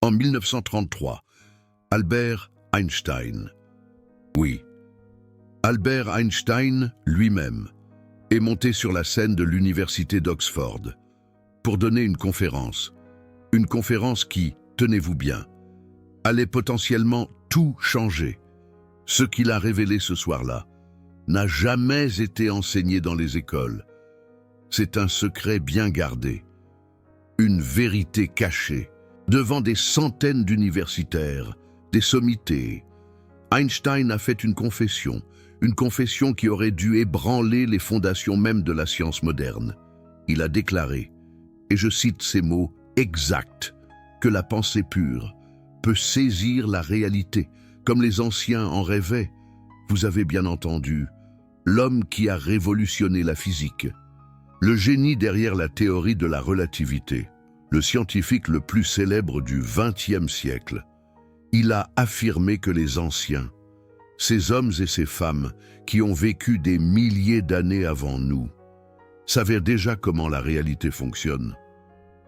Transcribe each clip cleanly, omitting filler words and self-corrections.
En 1933, Albert Einstein. Oui, Albert Einstein lui-même est monté sur la scène de l'université d'Oxford pour donner une conférence qui, tenez-vous bien, allait potentiellement tout changer. Ce qu'il a révélé ce soir-là n'a jamais été enseigné dans les écoles. C'est un secret bien gardé, une vérité cachée. Devant des centaines d'universitaires, des sommités, Einstein a fait une confession qui aurait dû ébranler les fondations même de la science moderne. Il a déclaré, et je cite ces mots exacts, que la pensée pure peut saisir la réalité, comme les anciens en rêvaient. Vous avez bien entendu, l'homme qui a révolutionné la physique, le génie derrière la théorie de la relativité, le scientifique le plus célèbre du XXe siècle. Il a affirmé que les anciens, ces hommes et ces femmes qui ont vécu des milliers d'années avant nous, savaient déjà comment la réalité fonctionne.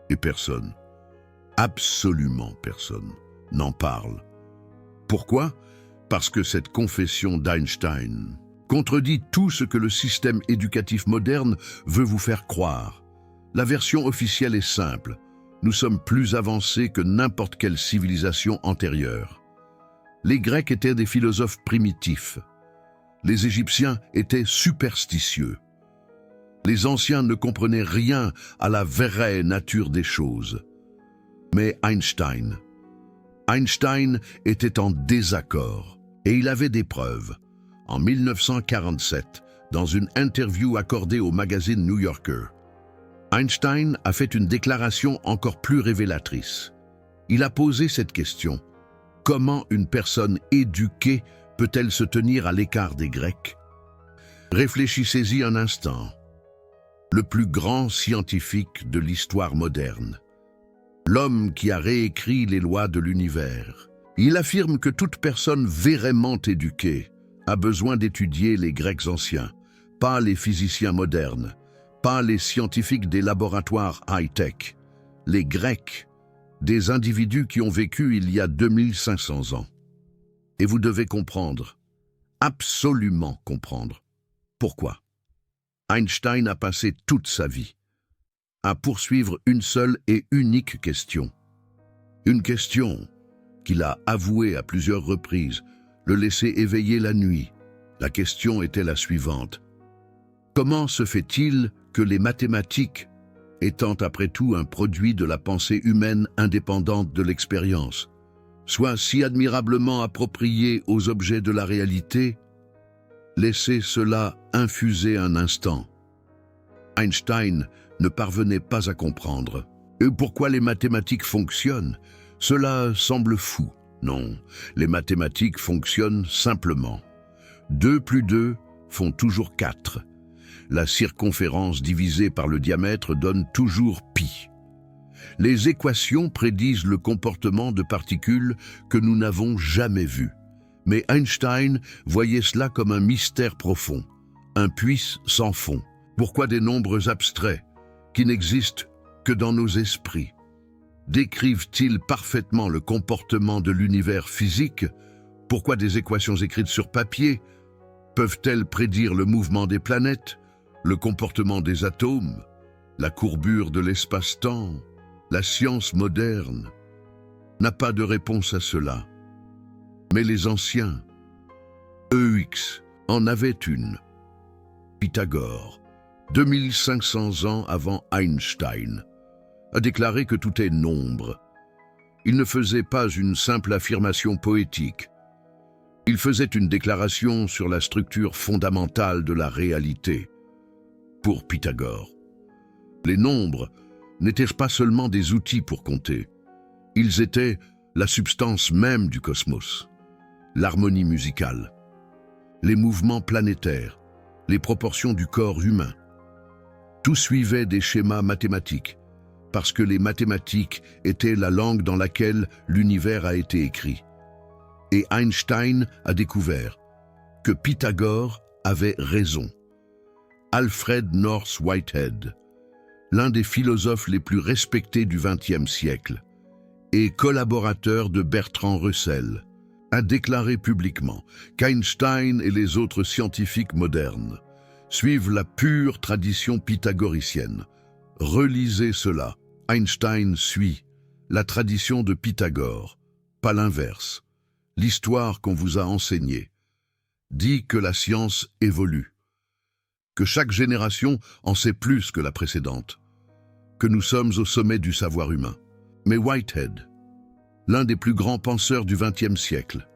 Et personne, absolument personne, n'en parle. Pourquoi? Parce que cette confession d'Einstein contredit tout ce que le système éducatif moderne veut vous faire croire. La version officielle est simple. Nous sommes plus avancés que n'importe quelle civilisation antérieure. Les Grecs étaient des philosophes primitifs. Les Égyptiens étaient superstitieux. Les anciens ne comprenaient rien à la vraie nature des choses. Mais Einstein était en désaccord et il avait des preuves. En 1947, dans une interview accordée au magazine New Yorker, Einstein a fait une déclaration encore plus révélatrice. Il a posé cette question. Comment une personne éduquée peut-elle se tenir à l'écart des Grecs? Réfléchissez-y un instant. Le plus grand scientifique de l'histoire moderne, l'homme qui a réécrit les lois de l'univers, il affirme que toute personne vraiment éduquée a besoin d'étudier les Grecs anciens, pas les physiciens modernes, pas les scientifiques des laboratoires high-tech, les Grecs, des individus qui ont vécu il y a 2500 ans. Et vous devez comprendre, absolument comprendre, pourquoi. Einstein a passé toute sa vie à poursuivre une seule et unique question. Une question qu'il a avouée à plusieurs reprises, le laisser éveiller la nuit. La question était la suivante. Comment se fait-il que les mathématiques, étant après tout un produit de la pensée humaine indépendante de l'expérience, soient si admirablement appropriées aux objets de la réalité? Laissez cela infuser un instant. Einstein ne parvenait pas à comprendre. Et pourquoi les mathématiques fonctionnent? Cela semble fou. Non, les mathématiques fonctionnent simplement. 2 plus 2 font toujours 4. La circonférence divisée par le diamètre donne toujours pi. Les équations prédisent le comportement de particules que nous n'avons jamais vues. Mais Einstein voyait cela comme un mystère profond, un puits sans fond. Pourquoi des nombres abstraits, qui n'existent que dans nos esprits, décrivent-ils parfaitement le comportement de l'univers physique? Pourquoi des équations écrites sur papier peuvent-elles prédire le mouvement des planètes, le comportement des atomes, la courbure de l'espace-temps? La science moderne n'a pas de réponse à cela. Mais les anciens, EUX, en avaient une. Pythagore, 2500 ans avant Einstein, a déclaré que tout est nombre. Il ne faisait pas une simple affirmation poétique. Il faisait une déclaration sur la structure fondamentale de la réalité. Pour Pythagore, les nombres n'étaient pas seulement des outils pour compter. Ils étaient la substance même du cosmos, l'harmonie musicale, les mouvements planétaires, les proportions du corps humain. Tout suivait des schémas mathématiques, parce que les mathématiques étaient la langue dans laquelle l'univers a été écrit. Et Einstein a découvert que Pythagore avait raison. Alfred North Whitehead, l'un des philosophes les plus respectés du XXe siècle, et collaborateur de Bertrand Russell, a déclaré publiquement qu'Einstein et les autres scientifiques modernes suivent la pure tradition pythagoricienne. Relisez cela. Einstein suit la tradition de Pythagore, pas l'inverse. L'histoire qu'on vous a enseignée dit que la science évolue, que chaque génération en sait plus que la précédente, que nous sommes au sommet du savoir humain. Mais Whitehead, l'un des plus grands penseurs du XXe siècle,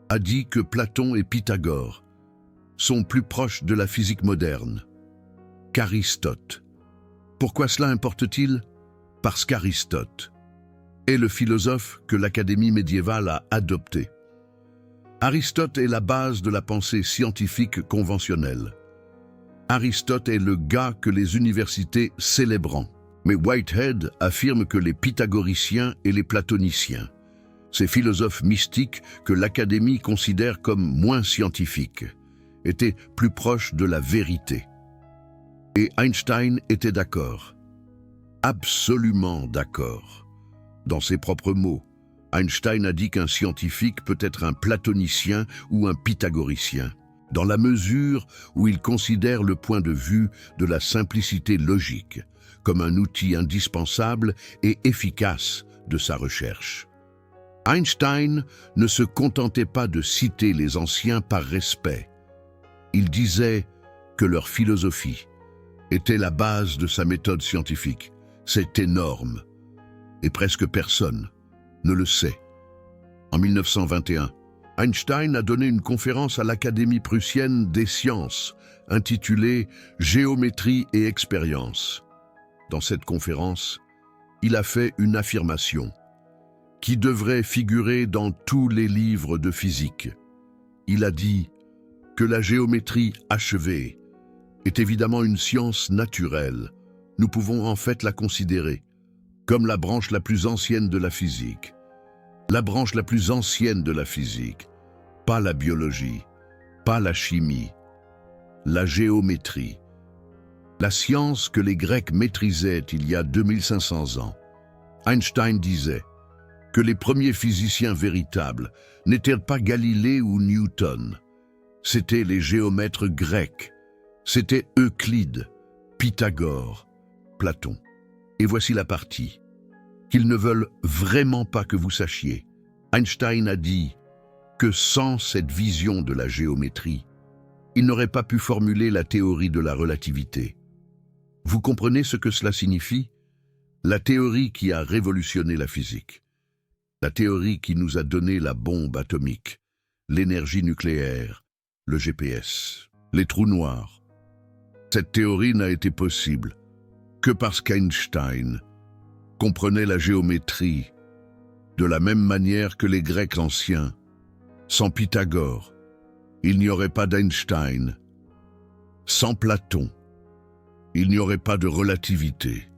a dit que Platon et Pythagore sont plus proches de la physique moderne qu'Aristote. Pourquoi cela importe-t-il? Parce qu'Aristote est le philosophe que l'Académie médiévale a adopté. Aristote est la base de la pensée scientifique conventionnelle. Aristote est le gars que les universités célébrent. Mais Whitehead affirme que les pythagoriciens et les platoniciens, ces philosophes mystiques que l'Académie considère comme moins scientifiques, étaient plus proches de la vérité. Et Einstein était d'accord, absolument d'accord. Dans ses propres mots, Einstein a dit qu'un scientifique peut être un platonicien ou un pythagoricien, dans la mesure où il considère le point de vue de la simplicité logique comme un outil indispensable et efficace de sa recherche. Einstein ne se contentait pas de citer les anciens par respect. Il disait que leur philosophie était la base de sa méthode scientifique. C'est énorme, et presque personne ne le sait. En 1921, Einstein a donné une conférence à l'Académie prussienne des sciences, intitulée « Géométrie et expérience ». Dans cette conférence, il a fait une affirmation qui devrait figurer dans tous les livres de physique. Il a dit que la géométrie achevée est évidemment une science naturelle. Nous pouvons en fait la considérer comme la branche la plus ancienne de la physique. La branche la plus ancienne de la physique, pas la biologie, pas la chimie, la géométrie. La science que les Grecs maîtrisaient il y a 2500 ans. Einstein disait que les premiers physiciens véritables n'étaient pas Galilée ou Newton. C'étaient les géomètres grecs. C'était Euclide, Pythagore, Platon. Et voici la partie qu'ils ne veulent vraiment pas que vous sachiez. Einstein a dit que sans cette vision de la géométrie, il n'aurait pas pu formuler la théorie de la relativité. Vous comprenez ce que cela signifie? La théorie qui a révolutionné la physique. La théorie qui nous a donné la bombe atomique, l'énergie nucléaire, le GPS, les trous noirs. Cette théorie n'a été possible que parce qu'Einstein comprenait la géométrie de la même manière que les Grecs anciens. Sans Pythagore, il n'y aurait pas d'Einstein. Sans Platon, il n'y aurait pas de relativité.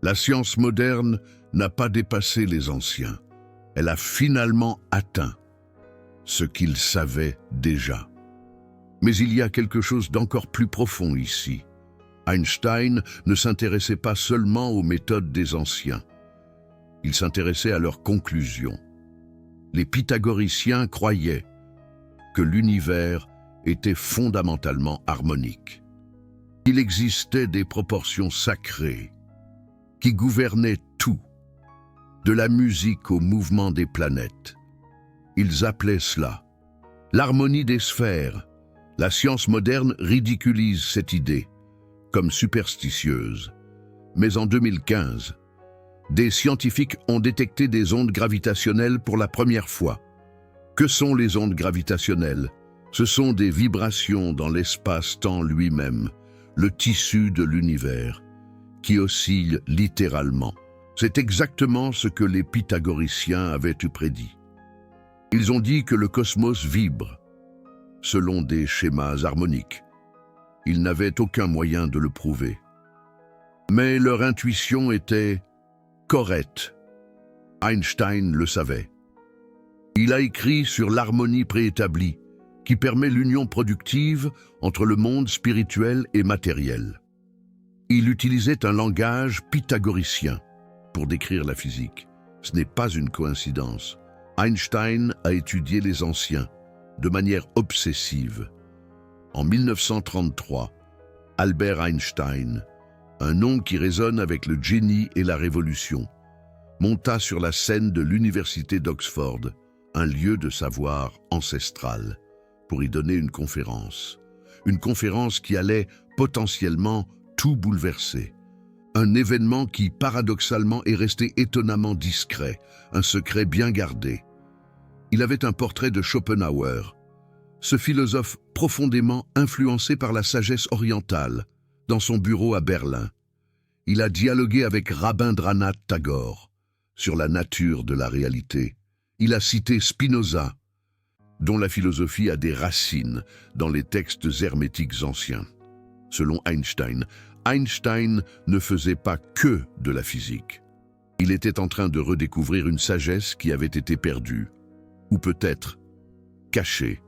La science moderne n'a pas dépassé les anciens. Elle a finalement atteint ce qu'ils savaient déjà. Mais il y a quelque chose d'encore plus profond ici. Einstein ne s'intéressait pas seulement aux méthodes des anciens. Il s'intéressait à leurs conclusions. Les pythagoriciens croyaient que l'univers était fondamentalement harmonique. Il existait des proportions sacrées qui gouvernaient tout, de la musique au mouvement des planètes. Ils appelaient cela l'harmonie des sphères. La science moderne ridiculise cette idée comme superstitieuse. Mais en 2015, des scientifiques ont détecté des ondes gravitationnelles pour la première fois. Que sont les ondes gravitationnelles? Ce sont des vibrations dans l'espace-temps lui-même, le tissu de l'univers, qui oscille littéralement. C'est exactement ce que les pythagoriciens avaient prédit. Ils ont dit que le cosmos vibre, selon des schémas harmoniques. Ils n'avaient aucun moyen de le prouver. Mais leur intuition était correcte. Einstein le savait. Il a écrit sur l'harmonie préétablie, qui permet l'union productive entre le monde spirituel et matériel. Il utilisait un langage pythagoricien pour décrire la physique. Ce n'est pas une coïncidence. Einstein a étudié les anciens de manière obsessive. En 1933, Albert Einstein, un nom qui résonne avec le génie et la révolution, monta sur la scène de l'université d'Oxford, un lieu de savoir ancestral, pour y donner une conférence. Une conférence qui allait potentiellement tout bouleverser. Un événement qui, paradoxalement, est resté étonnamment discret, un secret bien gardé. Il avait un portrait de Schopenhauer, ce philosophe profondément influencé par la sagesse orientale, dans son bureau à Berlin. Il a dialogué avec Rabindranath Tagore sur la nature de la réalité. Il a cité Spinoza, dont la philosophie a des racines dans les textes hermétiques anciens. Selon Einstein, Einstein ne faisait pas que de la physique. Il était en train de redécouvrir une sagesse qui avait été perdue, ou peut-être cachée.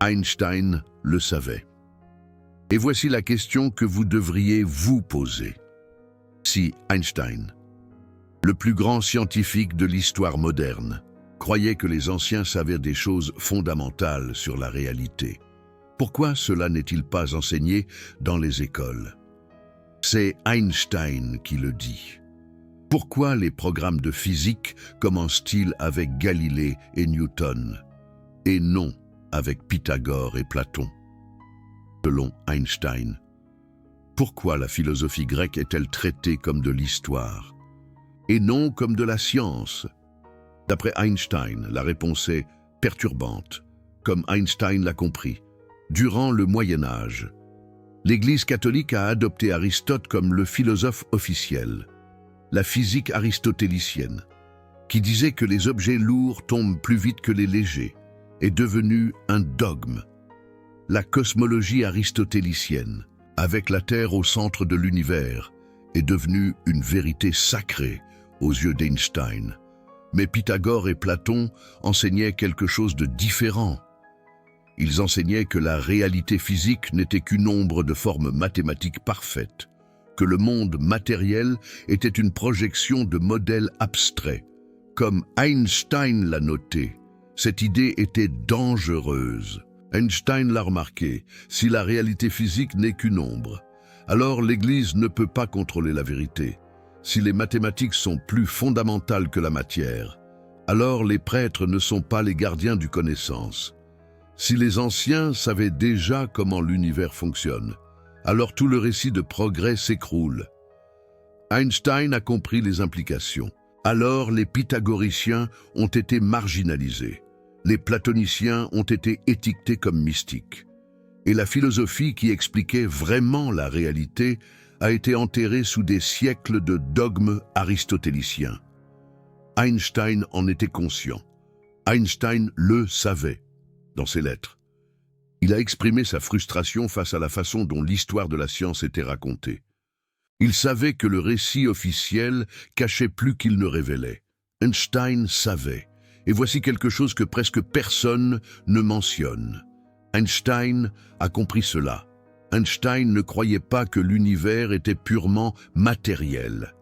Einstein le savait. Et voici la question que vous devriez vous poser. Si Einstein, le plus grand scientifique de l'histoire moderne, croyait que les anciens savaient des choses fondamentales sur la réalité, pourquoi cela n'est-il pas enseigné dans les écoles? C'est Einstein qui le dit. Pourquoi les programmes de physique commencent-ils avec Galilée et Newton, et non avec Pythagore et Platon? Selon Einstein, pourquoi la philosophie grecque est-elle traitée comme de l'histoire, et non comme de la science? D'après Einstein, la réponse est perturbante, comme Einstein l'a compris. Durant le Moyen Âge, l'Église catholique a adopté Aristote comme le philosophe officiel, la physique aristotélicienne, qui disait que les objets lourds tombent plus vite que les légers, est devenue un dogme. La cosmologie aristotélicienne, avec la Terre au centre de l'univers, est devenue une vérité sacrée aux yeux d'Einstein. Mais Pythagore et Platon enseignaient quelque chose de différent. Ils enseignaient que la réalité physique n'était qu'une ombre de forme mathématique parfaite, que le monde matériel était une projection de modèles abstraits. Comme Einstein l'a noté, cette idée était dangereuse. Einstein l'a remarqué, si la réalité physique n'est qu'une ombre, alors l'Église ne peut pas contrôler la vérité. Si les mathématiques sont plus fondamentales que la matière, alors les prêtres ne sont pas les gardiens du connaissance. Si les anciens savaient déjà comment l'univers fonctionne, alors tout le récit de progrès s'écroule. Einstein a compris les implications. Alors les pythagoriciens ont été marginalisés. Les platoniciens ont été étiquetés comme mystiques. Et la philosophie qui expliquait vraiment la réalité a été enterrée sous des siècles de dogmes aristotéliciens. Einstein en était conscient. Einstein le savait. Dans ses lettres, il a exprimé sa frustration face à la façon dont l'histoire de la science était racontée. Il savait que le récit officiel cachait plus qu'il ne révélait. Einstein savait, et voici quelque chose que presque personne ne mentionne. Einstein a compris cela. Einstein ne croyait pas que l'univers était purement matériel.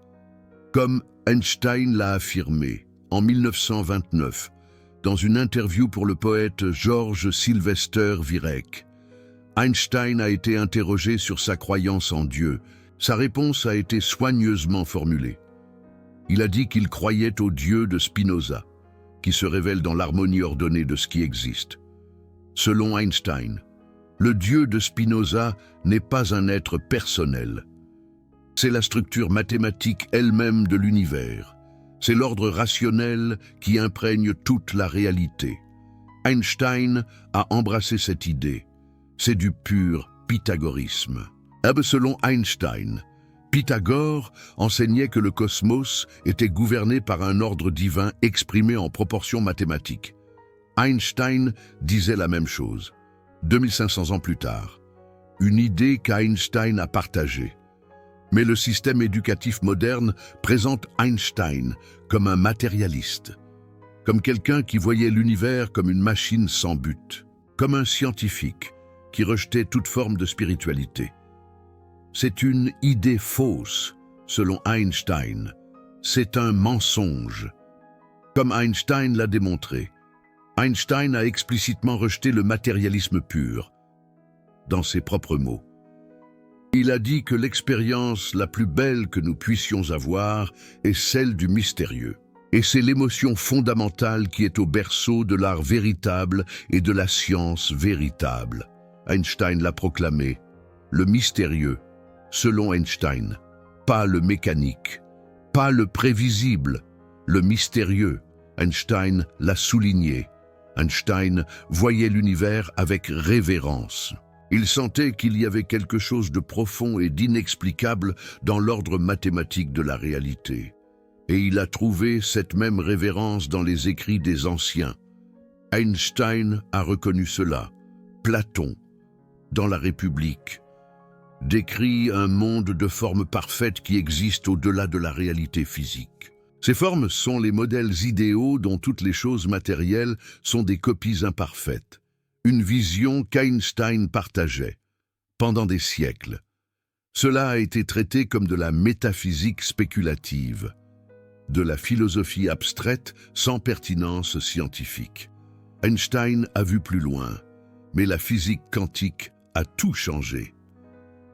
Comme Einstein l'a affirmé en 1929, dans une interview pour le poète George Sylvester Virek, Einstein a été interrogé sur sa croyance en Dieu. Sa réponse a été soigneusement formulée. Il a dit qu'il croyait au Dieu de Spinoza, qui se révèle dans l'harmonie ordonnée de ce qui existe. Selon Einstein, le Dieu de Spinoza n'est pas un être personnel. C'est la structure mathématique elle-même de l'univers. C'est l'ordre rationnel qui imprègne toute la réalité. Einstein a embrassé cette idée. C'est du pur pythagorisme. Selon Einstein, Pythagore enseignait que le cosmos était gouverné par un ordre divin exprimé en proportions mathématiques. Einstein disait la même chose, 2500 ans plus tard. Une idée qu'Einstein a partagée. Mais le système éducatif moderne présente Einstein comme un matérialiste, comme quelqu'un qui voyait l'univers comme une machine sans but, comme un scientifique qui rejetait toute forme de spiritualité. C'est une idée fausse, selon Einstein. c'est un mensonge. Comme Einstein l'a démontré, Einstein a explicitement rejeté le matérialisme pur. Dans ses propres mots, il a dit que l'expérience la plus belle que nous puissions avoir est celle du mystérieux. Et c'est l'émotion fondamentale qui est au berceau de l'art véritable et de la science véritable. Einstein l'a proclamé, le mystérieux, selon Einstein, pas le mécanique, pas le prévisible, le mystérieux. Einstein l'a souligné. Einstein voyait l'univers avec révérence. Il sentait qu'il y avait quelque chose de profond et d'inexplicable dans l'ordre mathématique de la réalité. Et il a trouvé cette même révérence dans les écrits des anciens. Einstein a reconnu cela. Platon, dans la République, décrit un monde de formes parfaites qui existe au-delà de la réalité physique. Ces formes sont les modèles idéaux dont toutes les choses matérielles sont des copies imparfaites. Une vision qu'Einstein partageait pendant des siècles. Cela a été traité comme de la métaphysique spéculative, de la philosophie abstraite sans pertinence scientifique. Einstein a vu plus loin, mais la physique quantique a tout changé.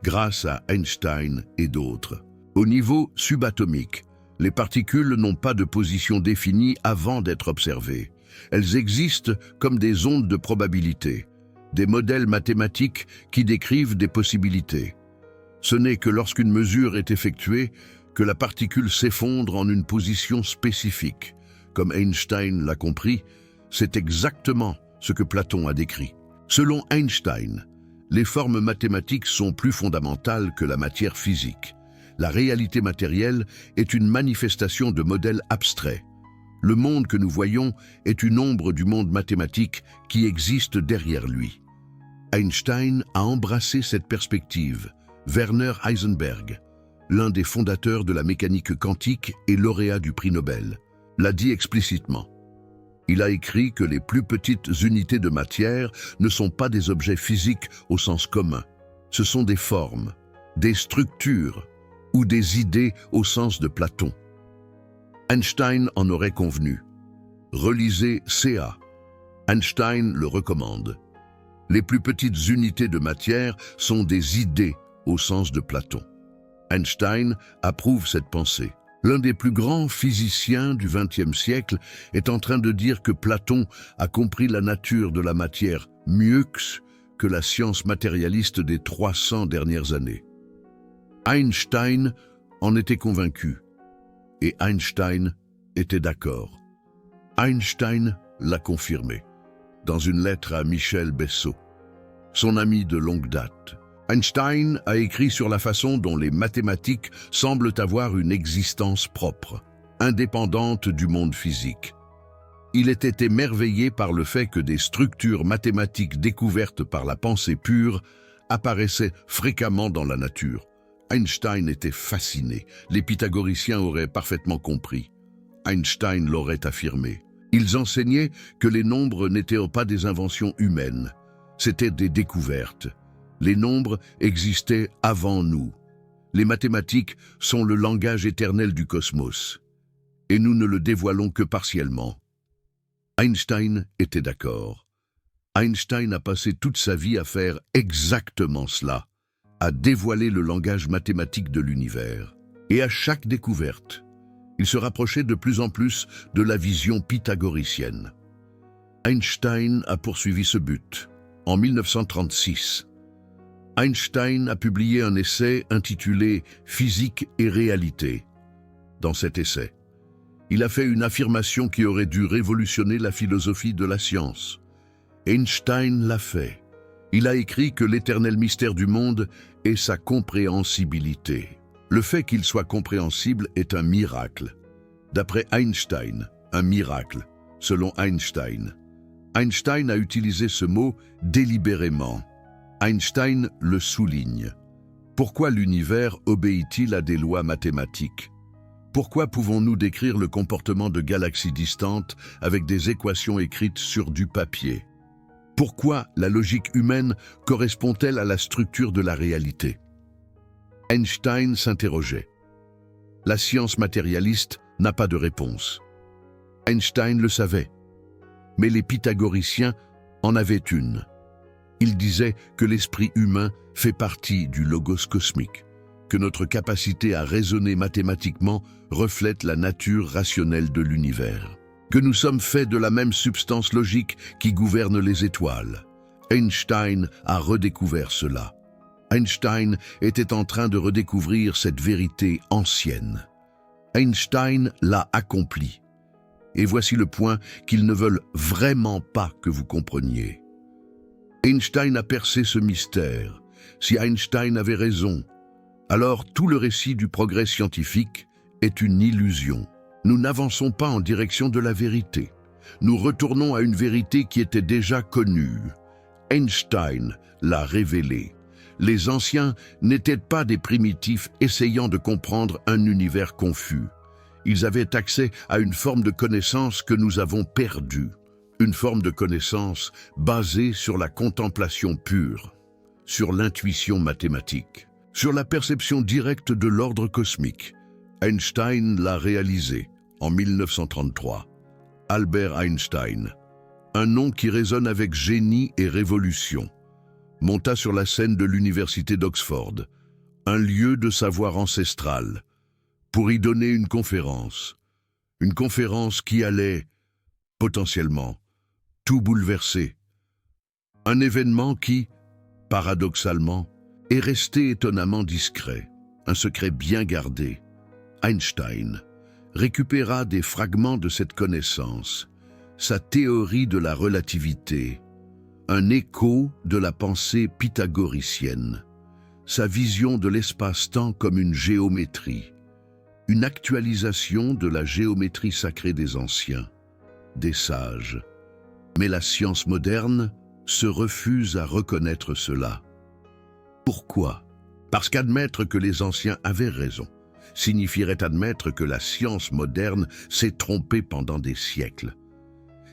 Grâce à Einstein et d'autres. Au niveau subatomique, les particules n'ont pas de position définie avant d'être observées. Elles existent comme des ondes de probabilité, des modèles mathématiques qui décrivent des possibilités. Ce n'est que lorsqu'une mesure est effectuée que la particule s'effondre en une position spécifique. Comme Einstein l'a compris, c'est exactement ce que Platon a décrit. Selon Einstein, les formes mathématiques sont plus fondamentales que la matière physique. La réalité matérielle est une manifestation de modèles abstraits. Le monde que nous voyons est une ombre du monde mathématique qui existe derrière lui. Einstein a embrassé cette perspective. Werner Heisenberg, l'un des fondateurs de la mécanique quantique et lauréat du prix Nobel, l'a dit explicitement. Il a écrit que les plus petites unités de matière ne sont pas des objets physiques au sens commun. Ce sont des formes, des structures ou des idées au sens de Platon. Einstein en aurait convenu. Relisez C.A. Einstein le recommande. Les plus petites unités de matière sont des idées au sens de Platon. Einstein approuve cette pensée. L'un des plus grands physiciens du XXe siècle est en train de dire que Platon a compris la nature de la matière mieux que la science matérialiste des 300 dernières années. Einstein en était convaincu, et Einstein était d'accord. Einstein l'a confirmé, dans une lettre à Michel Bessot, son ami de longue date. Einstein a écrit sur la façon dont les mathématiques semblent avoir une existence propre, indépendante du monde physique. Il était émerveillé par le fait que des structures mathématiques découvertes par la pensée pure apparaissaient fréquemment dans la nature. Einstein était fasciné. Les pythagoriciens auraient parfaitement compris. Einstein l'aurait affirmé. Ils enseignaient que les nombres n'étaient pas des inventions humaines, c'étaient des découvertes. Les nombres existaient avant nous. Les mathématiques sont le langage éternel du cosmos, et nous ne le dévoilons que partiellement. Einstein était d'accord. Einstein a passé toute sa vie à faire exactement cela, à dévoiler le langage mathématique de l'univers. Et à chaque découverte, il se rapprochait de plus en plus de la vision pythagoricienne. Einstein a poursuivi ce but. En 1936, Einstein a publié un essai intitulé « Physique et réalité ». Dans cet essai, il a fait une affirmation qui aurait dû révolutionner la philosophie de la science. Einstein l'a fait. Il a écrit que l'éternel mystère du monde est sa compréhensibilité. Le fait qu'il soit compréhensible est un miracle. D'après Einstein, un miracle, selon Einstein. Einstein a utilisé ce mot délibérément. Einstein le souligne. Pourquoi l'univers obéit-il à des lois mathématiques? Pourquoi pouvons-nous décrire le comportement de galaxies distantes avec des équations écrites sur du papier? Pourquoi la logique humaine correspond-elle à la structure de la réalité? Einstein s'interrogeait. La science matérialiste n'a pas de réponse. Einstein le savait, mais les pythagoriciens en avaient une. Ils disaient que l'esprit humain fait partie du logos cosmique, que notre capacité à raisonner mathématiquement reflète la nature rationnelle de l'univers, que nous sommes faits de la même substance logique qui gouverne les étoiles. Einstein a redécouvert cela. Einstein était en train de redécouvrir cette vérité ancienne. Einstein l'a accompli. Et voici le point qu'ils ne veulent vraiment pas que vous compreniez. Einstein a percé ce mystère. Si Einstein avait raison, alors tout le récit du progrès scientifique est une illusion. Nous n'avançons pas en direction de la vérité. Nous retournons à une vérité qui était déjà connue. Einstein l'a révélée. Les anciens n'étaient pas des primitifs essayant de comprendre un univers confus. Ils avaient accès à une forme de connaissance que nous avons perdue. Une forme de connaissance basée sur la contemplation pure, sur l'intuition mathématique, sur la perception directe de l'ordre cosmique. Einstein l'a réalisé en 1933. Albert Einstein, un nom qui résonne avec génie et révolution, monta sur la scène de l'université d'Oxford, un lieu de savoir ancestral, pour y donner une conférence qui allait, potentiellement, tout bouleverser. Un événement qui, paradoxalement, est resté étonnamment discret, un secret bien gardé. Einstein récupéra des fragments de cette connaissance, sa théorie de la relativité, un écho de la pensée pythagoricienne, sa vision de l'espace-temps comme une géométrie, une actualisation de la géométrie sacrée des anciens, des sages. Mais la science moderne se refuse à reconnaître cela. Pourquoi? Parce qu'admettre que les anciens avaient raison signifierait admettre que la science moderne s'est trompée pendant des siècles.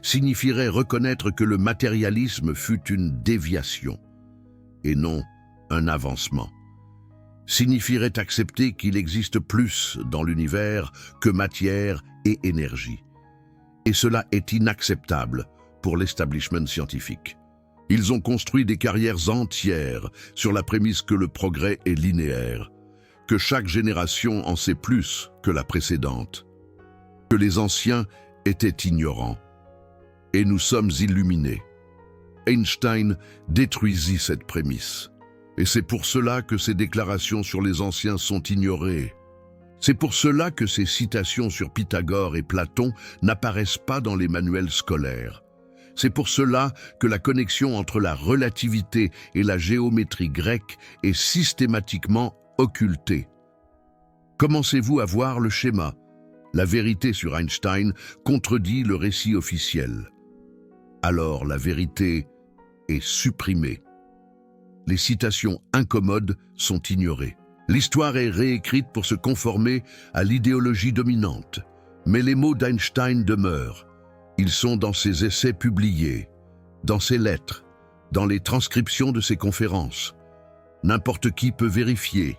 Signifierait reconnaître que le matérialisme fut une déviation et non un avancement. Signifierait accepter qu'il existe plus dans l'univers que matière et énergie. Et cela est inacceptable pour l'establishment scientifique. Ils ont construit des carrières entières sur la prémisse que le progrès est linéaire, que chaque génération en sait plus que la précédente, que les anciens étaient ignorants. Et nous sommes illuminés. Einstein détruisit cette prémisse. Et c'est pour cela que ses déclarations sur les anciens sont ignorées. C'est pour cela que ses citations sur Pythagore et Platon n'apparaissent pas dans les manuels scolaires. C'est pour cela que la connexion entre la relativité et la géométrie grecque est systématiquement occultée. Commencez-vous à voir le schéma? La vérité sur Einstein contredit le récit officiel. Alors la vérité est supprimée. Les citations incommodes sont ignorées. L'histoire est réécrite pour se conformer à l'idéologie dominante. Mais les mots d'Einstein demeurent. Ils sont dans ses essais publiés, dans ses lettres, dans les transcriptions de ses conférences. N'importe qui peut vérifier.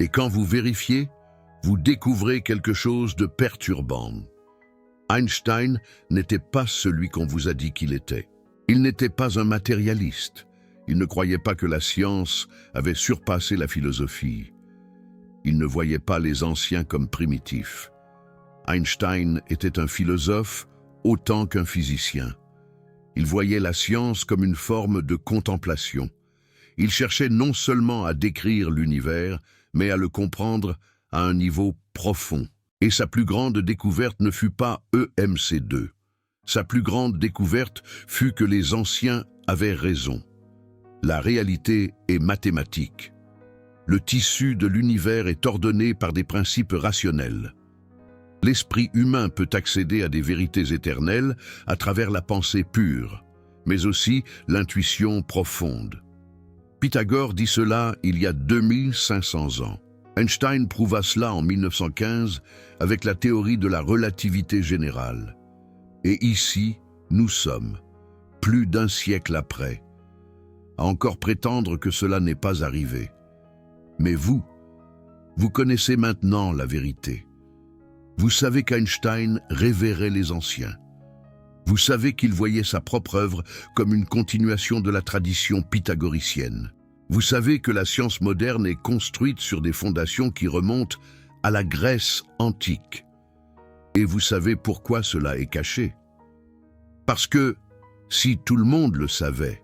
Et quand vous vérifiez, vous découvrez quelque chose de perturbant. Einstein n'était pas celui qu'on vous a dit qu'il était. Il n'était pas un matérialiste. Il ne croyait pas que la science avait surpassé la philosophie. Il ne voyait pas les anciens comme primitifs. Einstein était un philosophe autant qu'un physicien. Il voyait la science comme une forme de contemplation. Il cherchait non seulement à décrire l'univers, mais à le comprendre à un niveau profond. Et sa plus grande découverte ne fut pas EMC2. Sa plus grande découverte fut que les anciens avaient raison. La réalité est mathématique. Le tissu de l'univers est ordonné par des principes rationnels. L'esprit humain peut accéder à des vérités éternelles à travers la pensée pure, mais aussi l'intuition profonde. Pythagore dit cela il y a 2500 ans. Einstein prouva cela en 1915 avec la théorie de la relativité générale. Et ici, nous sommes, plus d'un siècle après, à encore prétendre que cela n'est pas arrivé. Mais vous Vous connaissez maintenant la vérité. Vous savez qu'Einstein révérait les anciens. Vous savez qu'il voyait sa propre œuvre comme une continuation de la tradition pythagoricienne. Vous savez que la science moderne est construite sur des fondations qui remontent à la Grèce antique. Et vous savez pourquoi cela est caché. Parce que, si tout le monde le savait,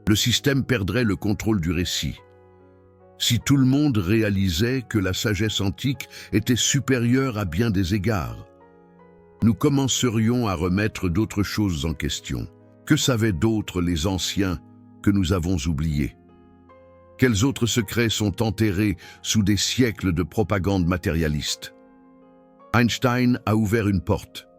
le système perdrait le contrôle du récit. Si tout le monde réalisait que la sagesse antique était supérieure à bien des égards, nous commencerions à remettre d'autres choses en question. Que savaient d'autres les anciens que nous avons oubliés? Quels autres secrets sont enterrés sous des siècles de propagande matérialiste? Einstein a ouvert une porte.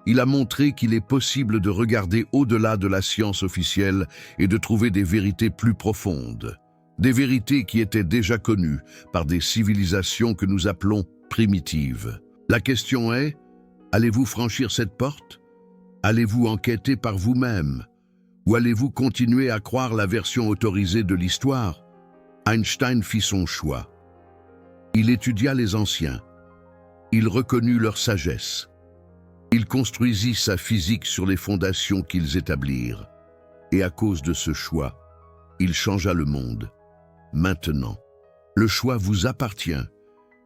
Il a montré qu'il est possible de regarder au-delà de la science officielle et de trouver des vérités plus profondes. Des vérités qui étaient déjà connues par des civilisations que nous appelons primitives. La question est, allez-vous franchir cette porte? Allez-vous enquêter par vous-même? Ou allez-vous continuer à croire la version autorisée de l'histoire? Einstein fit son choix. Il étudia les anciens. Il reconnut leur sagesse. Il construisit sa physique sur les fondations qu'ils établirent. Et à cause de ce choix, il changea le monde. Maintenant, le choix vous appartient.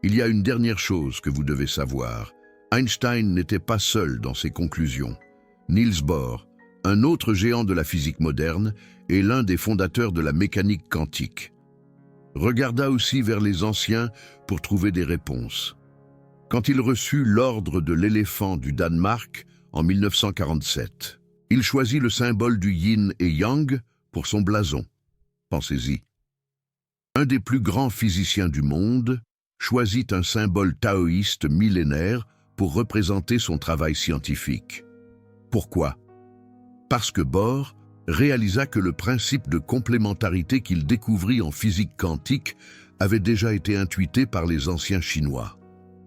Il y a une dernière chose que vous devez savoir. Einstein n'était pas seul dans ses conclusions. Niels Bohr, un autre géant de la physique moderne, est l'un des fondateurs de la mécanique quantique. Regarda aussi vers les anciens pour trouver des réponses. Quand il reçut l'ordre de l'éléphant du Danemark en 1947, il choisit le symbole du yin et yang pour son blason. Pensez-y. Un des plus grands physiciens du monde choisit un symbole taoïste millénaire pour représenter son travail scientifique. Pourquoi? Parce que Bohr réalisa que le principe de complémentarité qu'il découvrit en physique quantique avait déjà été intuité par les anciens Chinois.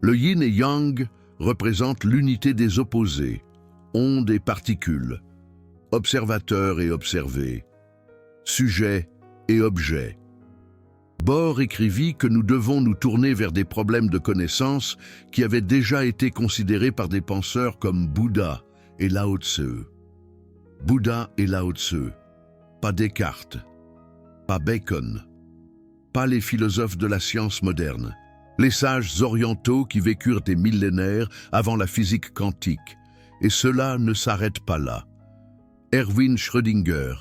Le yin et yang représentent l'unité des opposés, ondes et particules, observateur et observé, sujet et objet. Bohr écrivit que nous devons nous tourner vers des problèmes de connaissance qui avaient déjà été considérés par des penseurs comme Bouddha et Lao Tse. Bouddha et Lao Tse, pas Descartes, pas Bacon, pas les philosophes de la science moderne, les sages orientaux qui vécurent des millénaires avant la physique quantique. Et cela ne s'arrête pas là. Erwin Schrödinger,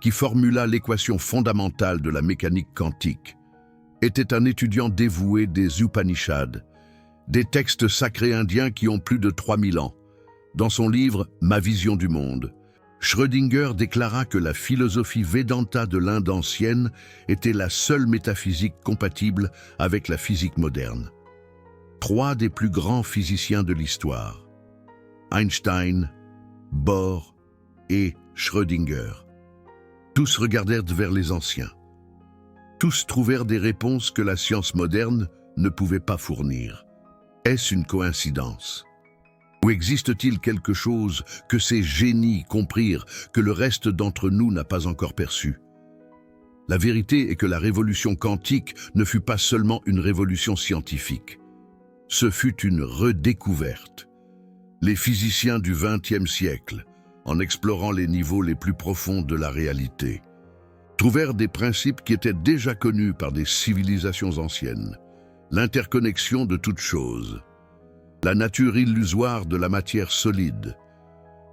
qui formula l'équation fondamentale de la mécanique quantique, était un étudiant dévoué des Upanishads, des textes sacrés indiens qui ont plus de 3000 ans. Dans son livre « Ma vision du monde », Schrödinger déclara que la philosophie Vedanta de l'Inde ancienne était la seule métaphysique compatible avec la physique moderne. Trois des plus grands physiciens de l'histoire, Einstein, Bohr et Schrödinger, tous regardèrent vers les anciens. Tous trouvèrent des réponses que la science moderne ne pouvait pas fournir. Est-ce une coïncidence? Ou existe-t-il quelque chose que ces génies comprirent que le reste d'entre nous n'a pas encore perçu? La vérité est que la révolution quantique ne fut pas seulement une révolution scientifique. Ce fut une redécouverte. Les physiciens du XXe siècle, en explorant les niveaux les plus profonds de la réalité, trouvèrent des principes qui étaient déjà connus par des civilisations anciennes. L'interconnexion de toutes choses, la nature illusoire de la matière solide,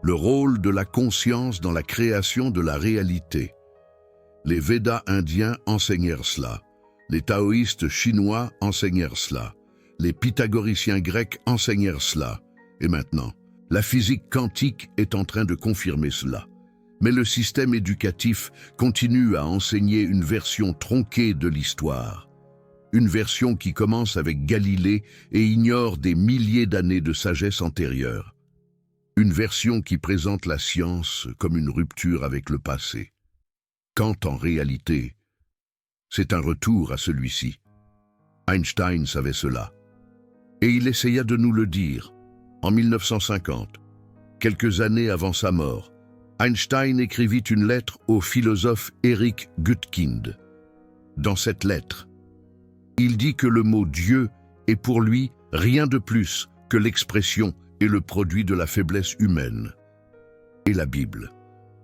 le rôle de la conscience dans la création de la réalité. Les Védas indiens enseignèrent cela, les taoïstes chinois enseignèrent cela, les pythagoriciens grecs enseignèrent cela, et maintenant, la physique quantique est en train de confirmer cela. Mais le système éducatif continue à enseigner une version tronquée de l'histoire. Une version qui commence avec Galilée et ignore des milliers d'années de sagesse antérieure. Une version qui présente la science comme une rupture avec le passé. Quand en réalité, c'est un retour à celui-ci. Einstein savait cela. Et il essaya de nous le dire. En 1950, quelques années avant sa mort, Einstein écrivit une lettre au philosophe Eric Gutkind. Dans cette lettre, Il dit que le mot Dieu est pour lui rien de plus que l'expression et le produit de la faiblesse humaine. Et la Bible,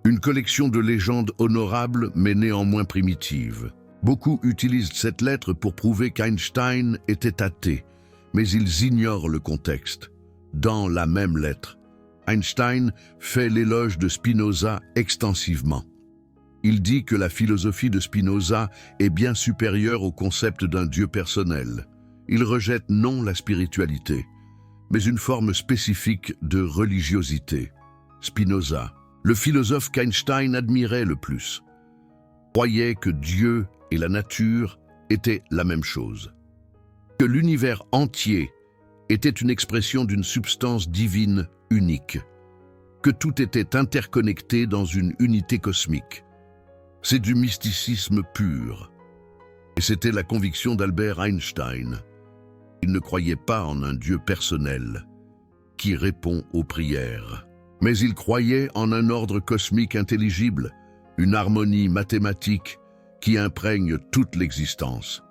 une collection de légendes honorables mais néanmoins primitives. Beaucoup utilisent cette lettre pour prouver qu'Einstein était athée, mais ils ignorent le contexte. Dans la même lettre, Einstein fait l'éloge de Spinoza extensivement. Il dit que la philosophie de Spinoza est bien supérieure au concept d'un Dieu personnel. Il rejette non la spiritualité, mais une forme spécifique de religiosité. Spinoza, le philosophe qu'Einstein admirait le plus, croyait que Dieu et la nature étaient la même chose, que l'univers entier était une expression d'une substance divine unique, que tout était interconnecté dans une unité cosmique. C'est du mysticisme pur. Et c'était la conviction d'Albert Einstein. Il ne croyait pas en un Dieu personnel qui répond aux prières. Mais il croyait en un ordre cosmique intelligible, une harmonie mathématique qui imprègne toute l'existence,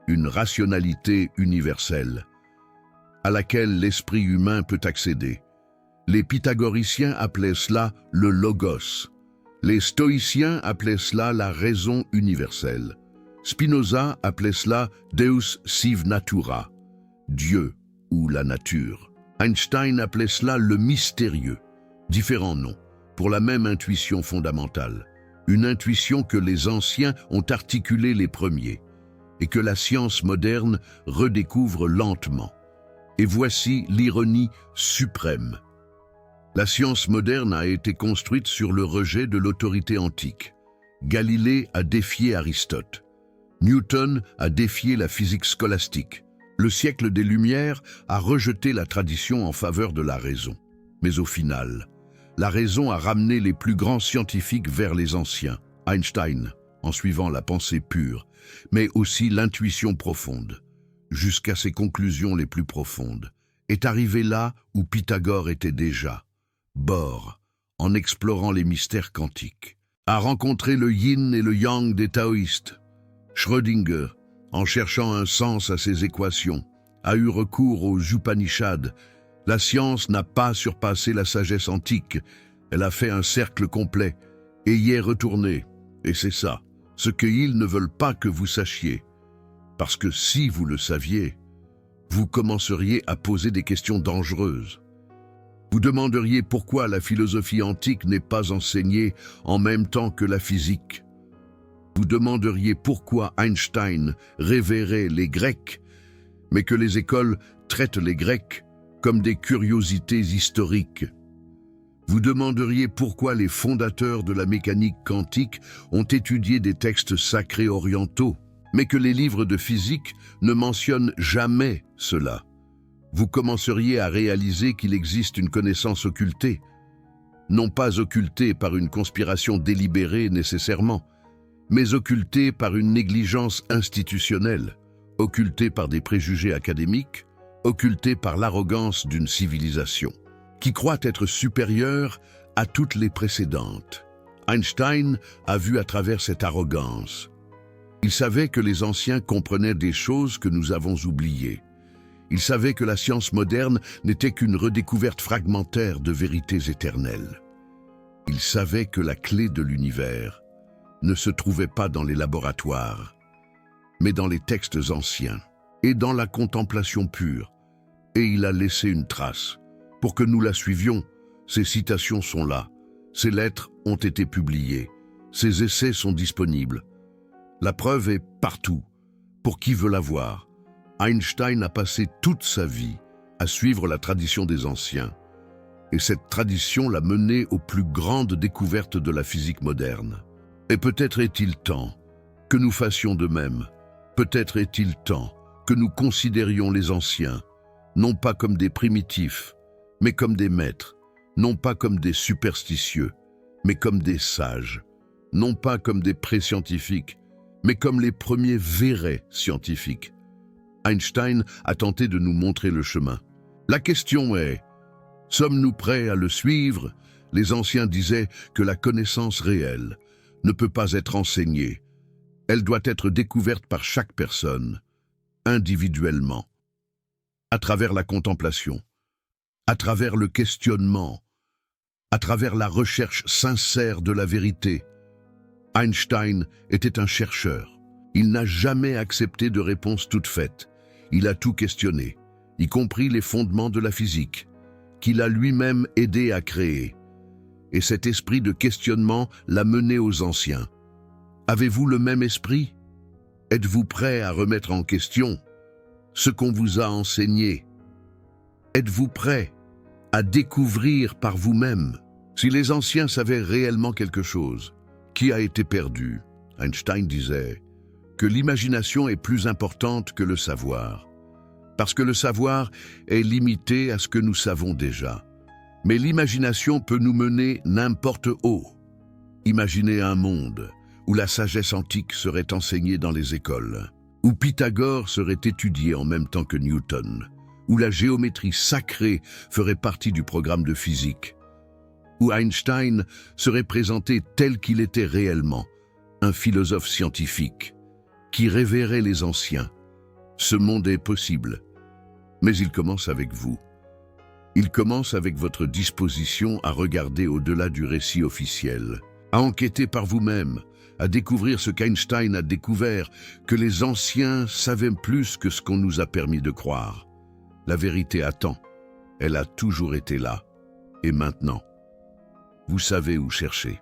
une rationalité universelle à laquelle l'esprit humain peut accéder. Les pythagoriciens appelaient cela le logos. Les stoïciens appelaient cela la raison universelle. Spinoza appelait cela Deus sive natura, Dieu ou la nature. Einstein appelait cela le mystérieux, différents noms, pour la même intuition fondamentale. Une intuition que les anciens ont articulée les premiers et que la science moderne redécouvre lentement. Et voici l'ironie suprême. La science moderne a été construite sur le rejet de l'autorité antique. Galilée a défié Aristote. Newton a défié la physique scolastique. Le siècle des Lumières a rejeté la tradition en faveur de la raison. Mais au final, la raison a ramené les plus grands scientifiques vers les anciens. Einstein, en suivant la pensée pure, mais aussi l'intuition profonde, jusqu'à ses conclusions les plus profondes, est arrivé là où Pythagore était déjà. Bohr, en explorant les mystères quantiques, a rencontré le yin et le yang des taoïstes. Schrödinger, en cherchant un sens à ses équations, a eu recours aux Upanishads. La science n'a pas surpassé la sagesse antique, elle a fait un cercle complet et y est retournée. Et c'est ça, ce qu'ils ne veulent pas que vous sachiez. Parce que si vous le saviez, vous commenceriez à poser des questions dangereuses. Vous demanderiez pourquoi la philosophie antique n'est pas enseignée en même temps que la physique. Vous demanderiez pourquoi Einstein révérait les Grecs, mais que les écoles traitent les Grecs comme des curiosités historiques. Vous demanderiez pourquoi les fondateurs de la mécanique quantique ont étudié des textes sacrés orientaux, mais que les livres de physique ne mentionnent jamais cela. Vous commenceriez à réaliser qu'il existe une connaissance occultée, non pas occultée par une conspiration délibérée nécessairement, mais occultée par une négligence institutionnelle, occultée par des préjugés académiques, occultée par l'arrogance d'une civilisation, qui croit être supérieure à toutes les précédentes. Einstein a vu à travers cette arrogance. Il savait que les anciens comprenaient des choses que nous avons oubliées. Il savait que la science moderne n'était qu'une redécouverte fragmentaire de vérités éternelles. Il savait que la clé de l'univers ne se trouvait pas dans les laboratoires, mais dans les textes anciens et dans la contemplation pure. Et il a laissé une trace. Pour que nous la suivions, ces citations sont là, ces lettres ont été publiées, ces essais sont disponibles. La preuve est partout, pour qui veut la voir. Einstein a passé toute sa vie à suivre la tradition des anciens, et cette tradition l'a mené aux plus grandes découvertes de la physique moderne. Et peut-être est-il temps que nous fassions de même. Peut-être est-il temps que nous considérions les anciens, non pas comme des primitifs, mais comme des maîtres, non pas comme des superstitieux, mais comme des sages, non pas comme des pré-scientifiques, mais comme les premiers vrais scientifiques. Einstein a tenté de nous montrer le chemin. La question est, sommes-nous prêts à le suivre? Les anciens disaient que la connaissance réelle ne peut pas être enseignée. Elle doit être découverte par chaque personne. individuellement, à travers la contemplation, à travers le questionnement, à travers la recherche sincère de la vérité. Einstein était un chercheur. Il n'a jamais accepté de réponse toute faite. Il a tout questionné, y compris les fondements de la physique, qu'il a lui-même aidé à créer. Et cet esprit de questionnement l'a mené aux anciens. Avez-vous le même esprit? Êtes-vous prêt à remettre en question ce qu'on vous a enseigné? Êtes-vous prêt à découvrir par vous-même? Si les anciens savaient réellement quelque chose qui a été perdu, Einstein disait que l'imagination est plus importante que le savoir, parce que le savoir est limité à ce que nous savons déjà. Mais l'imagination peut nous mener n'importe où. Imaginez un monde où la sagesse antique serait enseignée dans les écoles, où Pythagore serait étudié en même temps que Newton, où la géométrie sacrée ferait partie du programme de physique, où Einstein serait présenté tel qu'il était réellement, un philosophe scientifique, qui révérait les anciens. Ce monde est possible, mais il commence avec vous. Il commence avec votre disposition à regarder au-delà du récit officiel, à enquêter par vous-même, à découvrir ce qu'Einstein a découvert, que les anciens savaient plus que ce qu'on nous a permis de croire. La vérité attend. Elle a toujours été là. Et maintenant, vous savez où chercher.